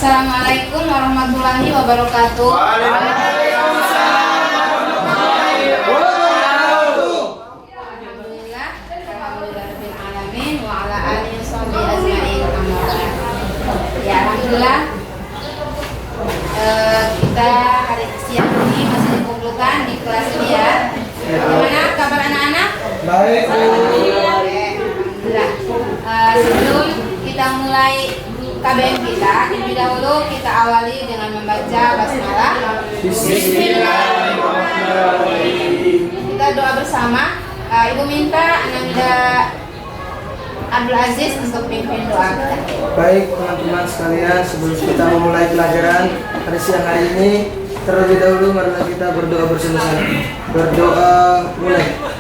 Assalamualaikum warahmatullahi wabarakatuh. Alhamdulillah, alhamdulillahirabbil alamin wa ala alihi washabihi ajmain. Ya, alhamdulillah. Kita hari siang ini masih dikumpulkan di kelas ini ya. Gimana kabar anak-anak? Baik. Alhamdulillah. Sebelum kita mulai KBM kita, terlebih dahulu kita awali dengan membaca basmalah. Bismillahirrahmanirrahim. Kita doa bersama. Ibu minta Ananda Abdul Aziz untuk pimpin doa kita. Baik teman-teman sekalian, sebelum kita memulai pelajaran hari siang hari ini, terlebih dahulu marilah kita berdoa bersama-sama. Berdoa mulai.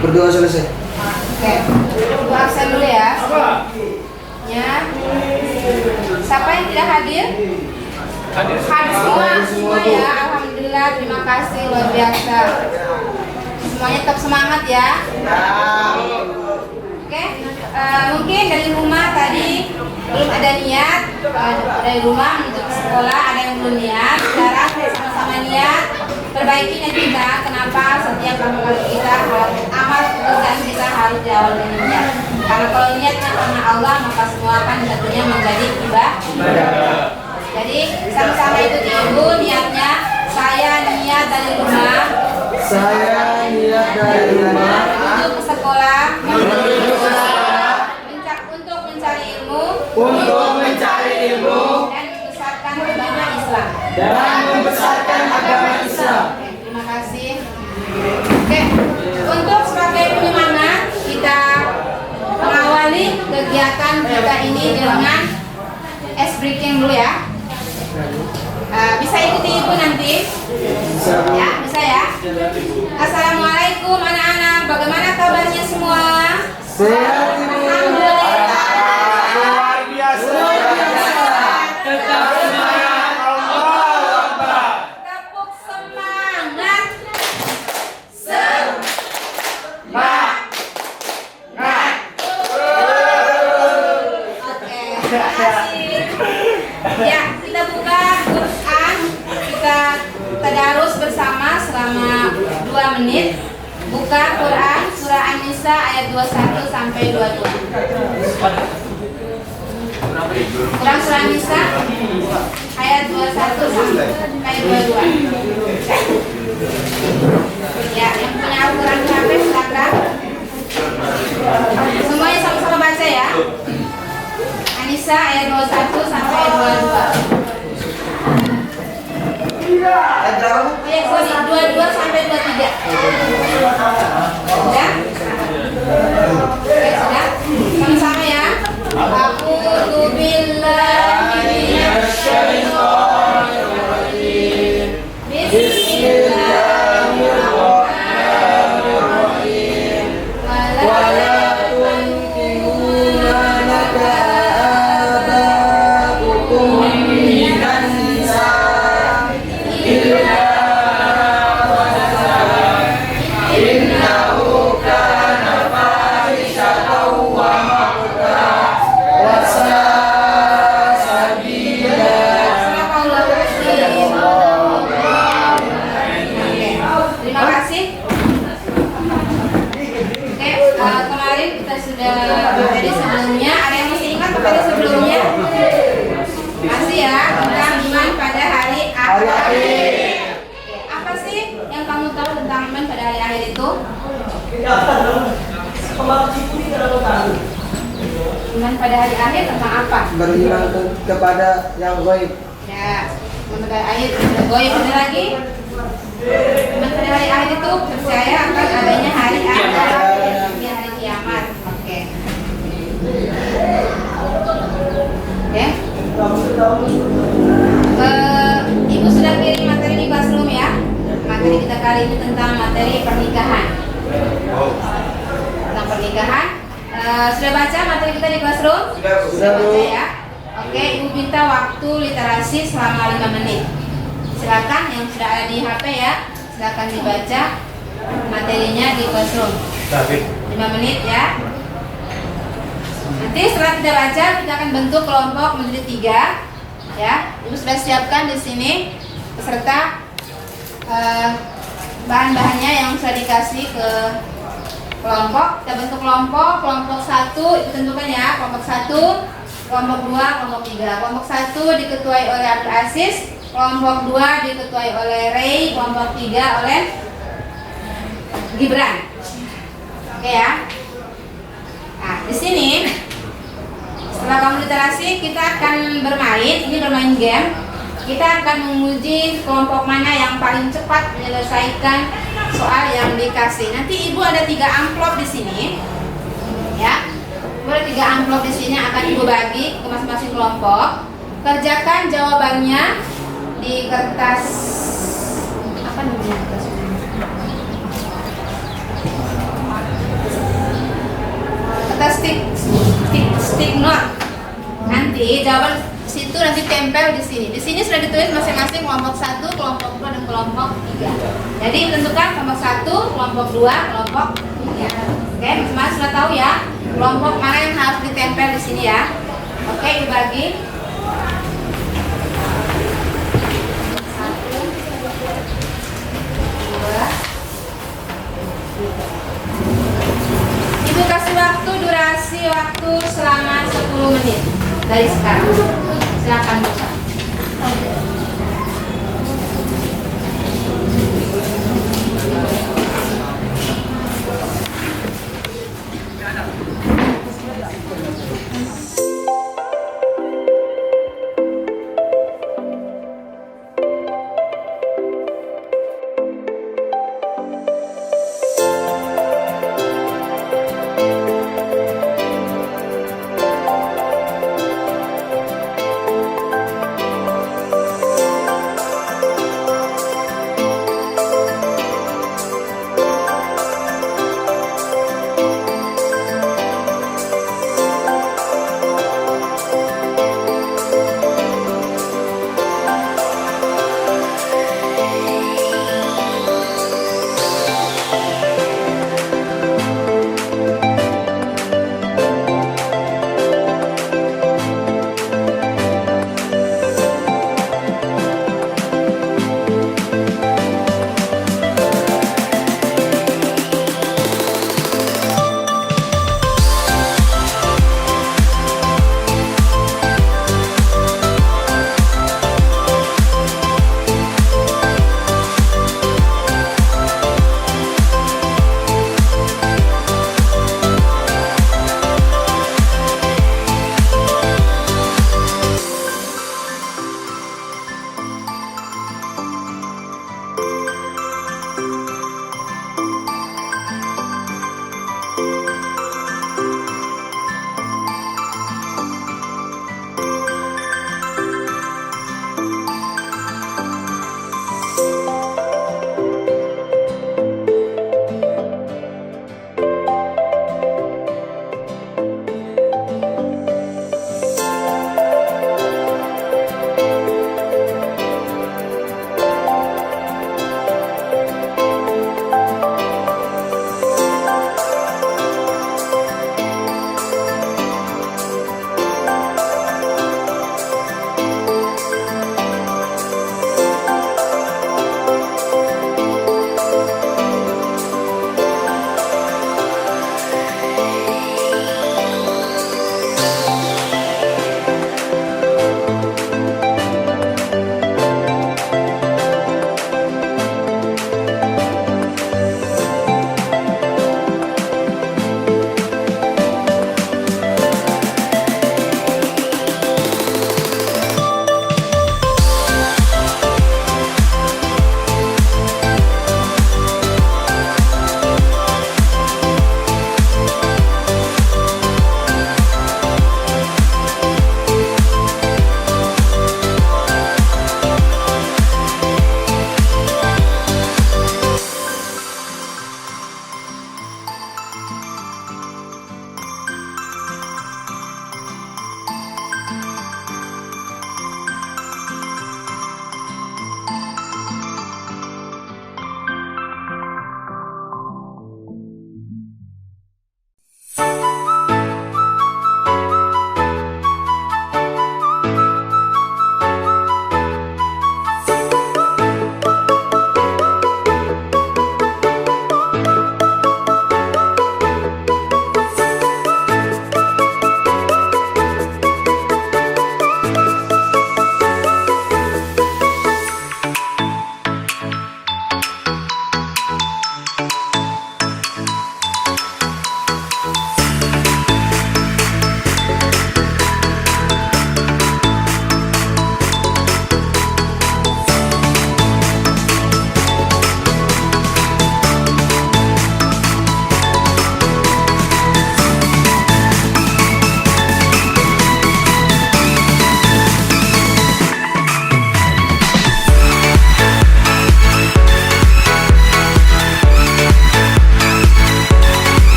Berdoa selesai. Oke, doa absen dulu ya. Ya. Siapa yang tidak hadir? Hadir semua ya. Alhamdulillah, terima kasih luar biasa. Semuanya tetap semangat ya. Oke, mungkin dari rumah tadi belum ada niat, dari rumah menuju ke sekolah ada yang belum niat. Sekarang sama-sama niat, perbaiki niat kita. Kenapa setiap amal kita harus amal pekerjaan kita harus diawali dengan niat. Karena kalau niatnya karena Allah, maka semua akan tentunya menjadi ibadah. Jadi sama-sama itu ibu niatnya. Saya niat dari rumah. Saya niat dari rumah Menuju ke sekolah. Untuk mencari ilmu. Dan membesarkan agama Islam. Oke, terima kasih. Oke, untuk sebagai penyemangat kita mengawali kegiatan kita ini dengan ice breaking dulu ya. Bisa ikuti ibu nanti. Ya, bisa ya. Assalamualaikum anak-anak. Bagaimana kabarnya semua? Sehat ibu. Alhamdulillah. Luar biasa. Tetap semangat. Allahu Akbar. Tepuk semangat. Oke, terima kasih. Ya, kita buka Quran. Kita tadarus bersama selama 2 menit. Buka Quran surah An-Nisa ayat 21 sampai 22. Quran surah An-Nisa ayat 21 sampai 22. Ya, yang punya Al-Quran di HP silakan. Semuanya sama-sama baca ya. An-Nisa ayat 21 sampai 22. Ya, sorry, 22 sampai 23. Sudah? Oke, sudah? Sama-sama ya. A'udzu billahi minasyaitonir rajim. Bismillahirrahmanirrahim. Wala tunki'una laka aba'ukum minan nisa illa innahu kana fahishatan wa maqta wa sa'a sabila. Terima kasih. Oke, kemarin kita sudah materi sebelumnya. Ada yang masih ingat materi sebelumnya? Masih ya, tentang iman pada hari akhir. Oke, apa sih yang kamu tahu tentang iman pada hari akhir itu? Iman pada hari akhir tentang apa? Beriman kepada yang gaib. Ya, iman pada hari akhir. Goib ada lagi? Iman pada hari akhir itu percaya akan adanya hari akhir, di hari kiamat. Oke. Oke. Ibu sudah kirim materi di classroom ya. Materi kita kali ini tentang materi pernikahan. Tentang pernikahan. Sudah baca materi kita di classroom? Sudah baca ya. Oke, ibu minta waktu literasi selama 5 menit. Silakan yang sudah ada di HP ya, silakan dibaca materinya di classroom. 5 menit ya. Nanti setelah kita baca, kita akan bentuk kelompok menjadi 3 ya. Ibu sudah siapkan di sini beserta bahan-bahannya yang sudah dikasih ke kelompok. Kita bentuk kelompok 1 itu tentukan ya, kelompok 1, kelompok 2, kelompok 3. Kelompok 1 diketuai oleh Abdul Aziz, kelompok 2 diketuai oleh Ray, kelompok 3 oleh Gibran. Oke ya. Nah, di sini setelah kamu literasi kita akan bermain, ini bermain game. Kita akan menguji kelompok mana yang paling cepat menyelesaikan soal yang dikasih. Nanti Ibu ada 3 amplop di sini. Ya. Ibu ada 3 amplop di sini akan Ibu bagi ke masing-masing kelompok. Kerjakan jawabannya di kertas apa namanya? Kertas stick note. Nanti jawaban situ nanti tempel di sini. Di sini sudah ditulis masing-masing kelompok 1, kelompok 2 dan kelompok 3. Jadi tentukan kelompok 1, kelompok 2, kelompok 3. Oke, masing-masing sudah tahu ya kelompok mana yang harus ditempel di sini ya. Oke, dibagi. 1, 2, 3. Ibu kasih durasi waktu selama 10 menit dari sekarang. Silakan buka.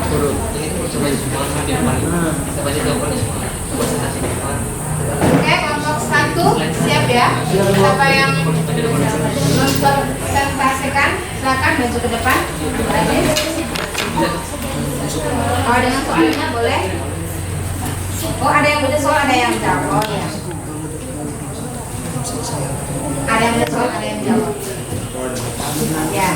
Oke, kelompok 1 siap ya. Siapa yang mempresentasikan, silakan maju ke depan. Kalau dengan soalnya boleh. Oh, ada yang beda soal, ada yang jawab. Ya. Ada yang beda soal, ada yang jawab. Ya.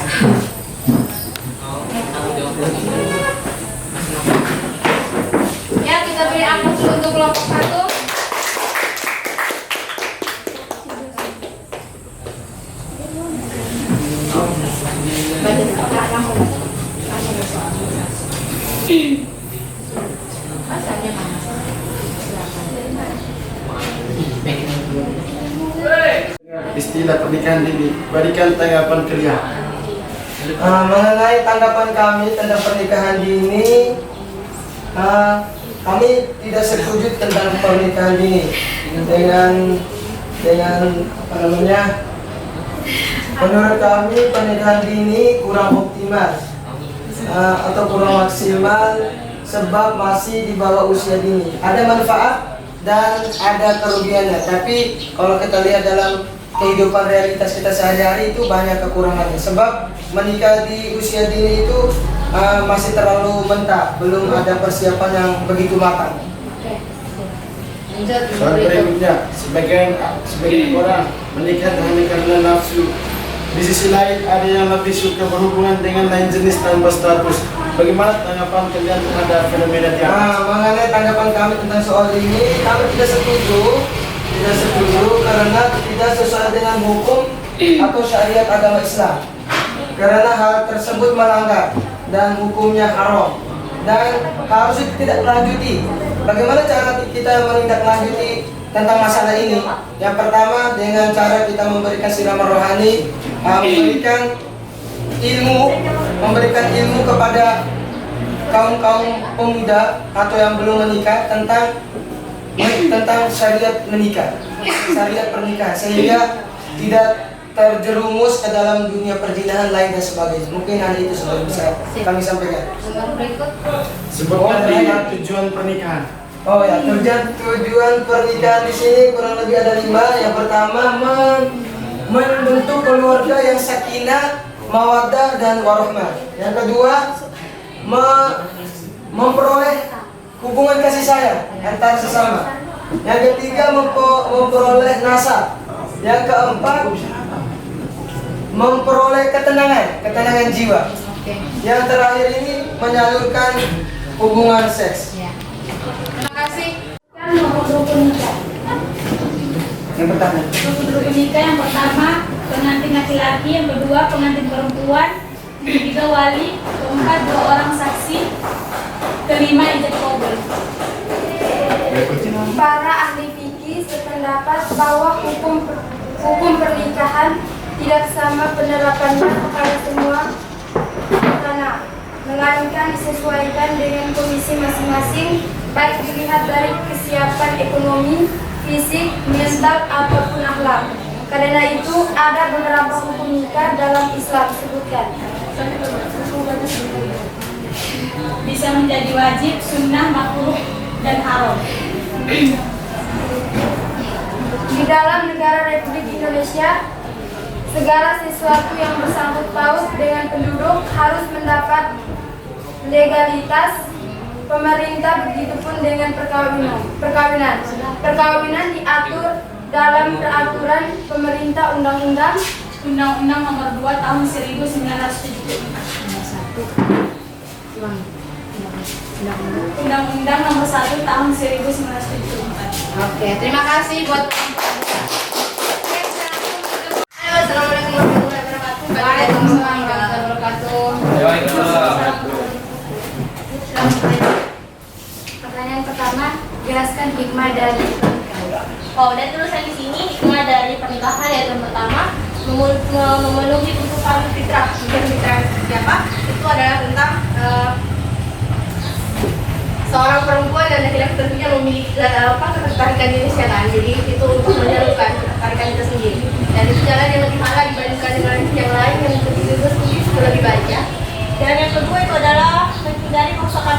Ya, kita beri aplaus dulu untuk kelompok 1. Istilah pernikahan dini, berikan tanggapan kalian. Mengenai tanggapan kami tentang pernikahan dini, kami tidak setuju tentang pernikahan dini dengan apa namanya? Menurut kami pernikahan dini kurang optimal atau kurang maksimal sebab masih di bawah usia dini. Ada manfaat dan ada kerugiannya. Tapi kalau kita lihat dalam kehidupan realitas kita sehari-hari itu banyak kekurangannya. Sebab menikah di usia dini itu masih terlalu mentah, belum ada persiapan yang begitu matang. Soal berikutnya, sebagian orang menikah hanya karena nafsu. Di sisi lain ada yang lebih suka berhubungan dengan lain jenis tanpa status. Bagaimana tanggapan kalian terhadap fenomena ini? Mengenai tanggapan kami tentang soal ini, kami tidak setuju karena tidak sesuai dengan hukum atau syariat agama Islam. Karena hal tersebut melanggar dan hukumnya haram dan harus tidak melanjuti. Bagaimana cara kita menindaklanjuti tentang masalah ini? Yang pertama dengan cara kita memberikan siraman rohani, memberikan ilmu kepada kaum pemuda atau yang belum menikah tentang syariat pernikahan sehingga tidak terjerumus ke dalam dunia perzinahan lain dan sebagainya. Mungkin hanya itu sudah bisa kami sampaikan. Sebutkan tujuan pernikahan. Oh ya, tujuan pernikahan di sini kurang lebih ada 5. Yang pertama membentuk keluarga yang sakinah, mawaddah dan warahmah. Yang kedua memperoleh hubungan kasih sayang antar sesama. Yang ketiga memperoleh nasab. Yang keempat memperoleh ketenangan jiwa. Yang terakhir ini menyalurkan hubungan seks. Terima kasih. Nomor 20 nikah. Yang pertama. Nomor nikah yang pertama pengantin laki-laki, yang kedua pengantin perempuan, yang ketiga wali, keempat 2 orang saksi, kelima ijab kabul. Para ahli fikih sependapat bahwa hukum pernikahan tidak sama penerapannya kepada semua anak, melainkan disesuaikan dengan kondisi masing-masing, baik dilihat dari kesiapan ekonomi, fisik, mental, ataupun akhlak. Karena itu ada beberapa hukum nikah dalam Islam sebutkan. Bisa menjadi wajib, sunnah, makruh, dan haram. Di dalam negara Republik Indonesia, segala sesuatu yang bersangkut paut dengan penduduk harus mendapat legalitas pemerintah, begitupun dengan perkawinan. Perkawinan diatur dalam peraturan pemerintah Undang-Undang Nomor 2 Tahun 1970. Undang-Undang Nomor 1 Tahun 1974. Oke, terima kasih buat Assalamualaikum warahmatullahi wabarakatuh. Waalaikumsalam warahmatullahi wabarakatuh. Pertanyaan pertama, jelaskan hikmah dari pernikahan. Oh, dan tulisan di sini hikmah dari pernikahan yaitu yang pertama memenuhi kebutuhan fitrah. Fitrah siapa? Itu adalah tentang seorang perempuan dan laki-laki tentunya memiliki ketertarikan diri kan. Jadi itu untuk menyalurkan ketertarikan itu sendiri. Dan itu jalan yang lebih halal dibandingkan dengan yang lain yang lebih lebih baik ya. Dan yang kedua itu adalah menghindari kerusakan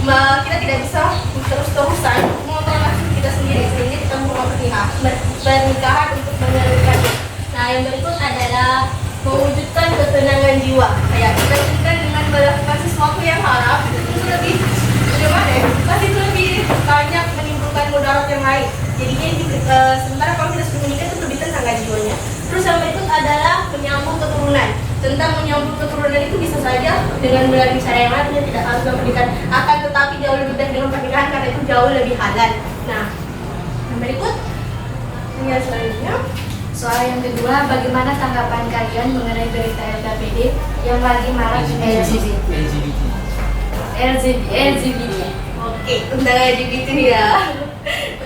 kita tidak bisa terus-terusan mengontrol nafsu kita sendiri sehingga kita membuat pernikahan untuk menyalurkannya. Nah, yang berikut adalah mewujudkan ketenangan jiwa. Kayak kita dengan melakukan sesuatu yang haram itu lebih bagaimana ya? Pasti itu lebih banyak menimbulkan mudarat yang lain. Jadinya sementara kalau kita sudah menikah itu lebih tenang jiwanya. Terus yang berikut adalah menyambung keturunan. Tentang menyambung keturunan itu bisa saja dengan melalui cara yang lain, tidak harus pernikahan. Akan tetapi jauh lebih baik dengan pernikahan karena itu jauh lebih halal. Nah, yang berikut yang selanjutnya. Soal yang kedua, bagaimana tanggapan kalian mengenai berita LGBT yang lagi marak di LGBT? Oke, tentang LGBT ya.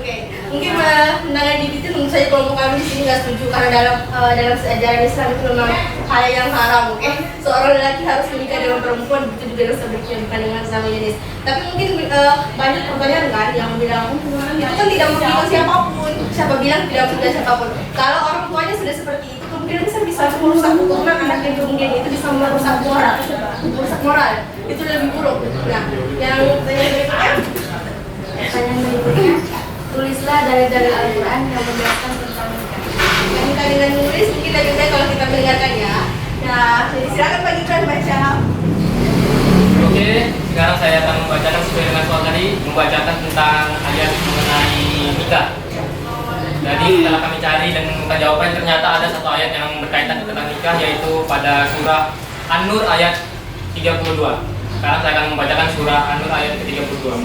Oke, mungkin tentang LGBT tentu saja kelompok kami di sini nggak setuju karena dalam sejarah Islam itu memang hal yang haram. Oke, seorang lelaki harus menikah dengan perempuan, begitu juga sebaliknya bukan dengan sesama jenis. Tapi mungkin banyak pertanyaan kan yang bilang itu kan tidak merugikan siapapun. Siapa bilang tidak merugikan siapapun? Kalau orang tuanya sudah seperti itu, kemungkinan bisa merusak keturunan anak yang kemudian itu bisa merusak moral. Itu lebih buruk. Nah, yang berikutnya. Pertanyaan berikutnya, tulislah dalil-dalil Al-Quran yang menjelaskan tentang nikah. Yang kita dengan menulis mungkin lebih baik kalau kita mendengarkan ya. Nah, jadi silakan Pak Gibran baca. Oke, sekarang saya akan membacakan sesuai dengan soal tadi, membacakan tentang ayat mengenai nikah. Jadi setelah kami cari dan menemukan jawaban, ternyata ada satu ayat yang berkaitan tentang nikah, yaitu pada surah An-Nur ayat 32. Sekarang saya akan membacakan surah An-Nur ayat ke-32.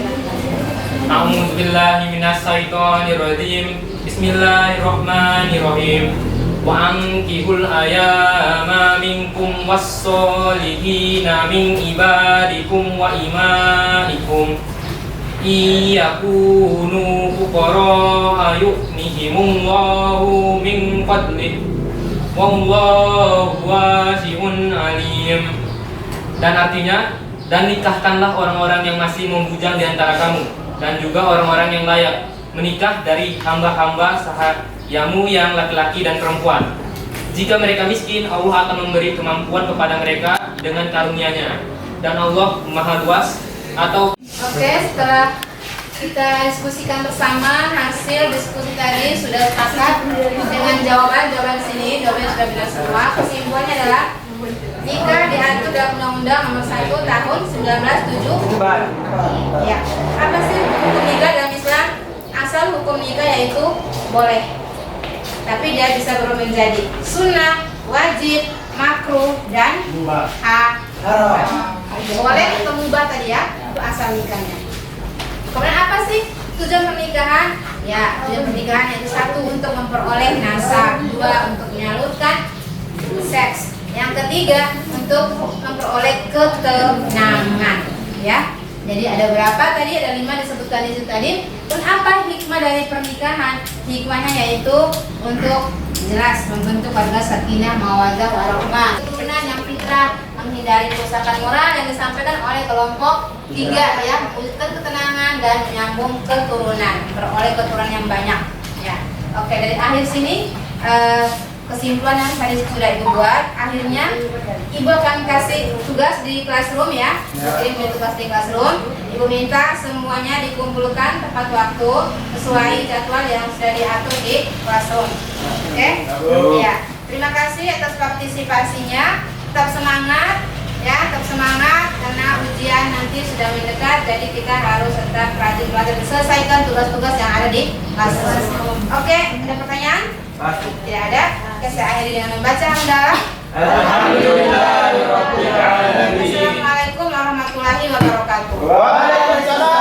A'udzubillahi minasyaitonirrajim. Bismillahirrahmanirrahim. Wa ankihul ayama minkum was-solihina min ibadikum wa imaikum iyakunu fuqara yu'nihimullahu min fadlih wallahu wasi'un alim. Dan artinya, dan nikahkanlah orang-orang yang masih membujang di antara kamu, dan juga orang-orang yang layak menikah dari hamba-hamba sahayamu yang laki-laki dan perempuan. Jika mereka miskin, Allah akan memberi kemampuan kepada mereka dengan karunia-Nya, dan Allah Maha Luas. Oke, setelah kita diskusikan bersama, hasil diskusi tadi sudah sepakat dengan jawaban sini. Jawabannya sudah benar semua. Kesimpulannya adalah nikah diatur dalam Undang-Undang Nomor 1 Tahun 1974. Ya, apa sih hukum nikah dalam Islam? Asal hukum nikah yaitu boleh, tapi dia bisa berubah menjadi sunnah, wajib, makruh, dan haram. Boleh atau mubah tadi ya, itu asal nikahnya. Kemudian apa sih tujuan pernikahan? Ya, tujuan pernikahan yaitu 1 untuk memperoleh nasab, 2 untuk menyalurkan seks, yang ketiga untuk memperoleh ketenangan. Ya, jadi ada berapa tadi? Ada 5 disebutkan di situ tadi. Dan apa hikmah dari pernikahan? Hikmahnya yaitu untuk jelas membentuk keluarga sakinah, mawaddah, warahmah. Keturunan yang fitrah, menghindari kerusakan moral yang disampaikan oleh kelompok 3 ya, mewujudkan ketenangan dan menyambung keturunan, beroleh keturunan yang banyak. Ya, oke, dari akhir sini kesimpulan yang tadi sudah Ibu buat, akhirnya Ibu akan kasih tugas di classroom ya. Kirim tugas di classroom. Ibu minta semuanya dikumpulkan tepat waktu sesuai jadwal yang sudah diatur di classroom. Oke? Ya. Terima kasih atas partisipasinya. Tetap semangat ya, tetap semangat karena ujian nanti sudah mendekat. Jadi kita harus tetap rajin belajar, selesaikan tugas-tugas yang ada di classroom. Oke, ada pertanyaan? Tidak ada. Oke, saya akhiri dengan membaca hamdalah. Alhamdulillahirabbil alamin. Assalamualaikum warahmatullahi wabarakatuh. Waalaikumsalam.